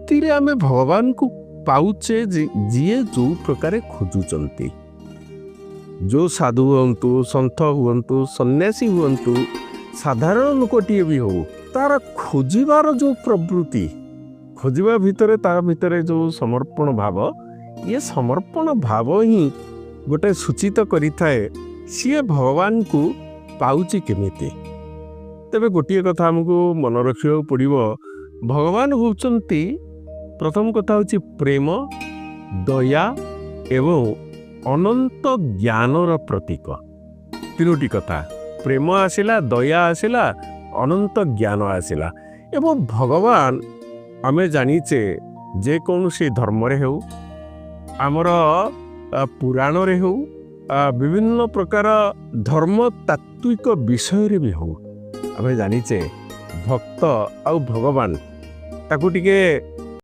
ପ୍ରକୃତିରେ ଆମେ ଭଗବାନଙ୍କୁ ପାଉଛେ ଯିଏ ଯେଉଁ ପ୍ରକାର ଖୋଜୁଛନ୍ତି। ଯେଉଁ ସାଧୁ ହୁଅନ୍ତୁ, ସନ୍ଥ ହୁଅନ୍ତୁ, ସନ୍ନ୍ୟାସୀ ହୁଅନ୍ତୁ, ସାଧାରଣ ଲୋକଟିଏ ବି ହଉ, ତାର ଖୋଜିବାର ଯେଉଁ ପ୍ରବୃତ୍ତି, ଖୋଜିବା ଭିତରେ ତା ଭିତରେ ଯେଉଁ ସମର୍ପଣ ଭାବ, ଇଏ ସମର୍ପଣ ଭାବ ହିଁ ଗୋଟେ ସୂଚିତ କରିଥାଏ ସିଏ ଭଗବାନଙ୍କୁ ପାଉଛି କେମିତି। ତେବେ ଗୋଟିଏ କଥା ଆମକୁ ମନେ ରଖିବାକୁ ପଡ଼ିବ, ଭଗବାନ ହେଉଛନ୍ତି, ପ୍ରଥମ କଥା ହେଉଛି ପ୍ରେମ, ଦୟା ଏବଂ ଅନନ୍ତ ଜ୍ଞାନର ପ୍ରତୀକ। ତିନୋଟି କଥା, ପ୍ରେମ ଆସିଲା, ଦୟା ଆସିଲା, ଅନନ୍ତ ଜ୍ଞାନ ଆସିଲା। ଏବଂ ଭଗବାନ ଆମେ ଜାଣିଛେ ଯେକୌଣସି ଧର୍ମରେ ହେଉ, ଆମର ପୁରାଣରେ ହେଉ, ବିଭିନ୍ନ ପ୍ରକାର ଧର୍ମତାତ୍ତ୍ୱିକ ବିଷୟରେ ବି ହେଉ, ଆମେ ଜାଣିଛେ ଭକ୍ତ ଆଉ ଭଗବାନ ତାକୁ ଟିକେ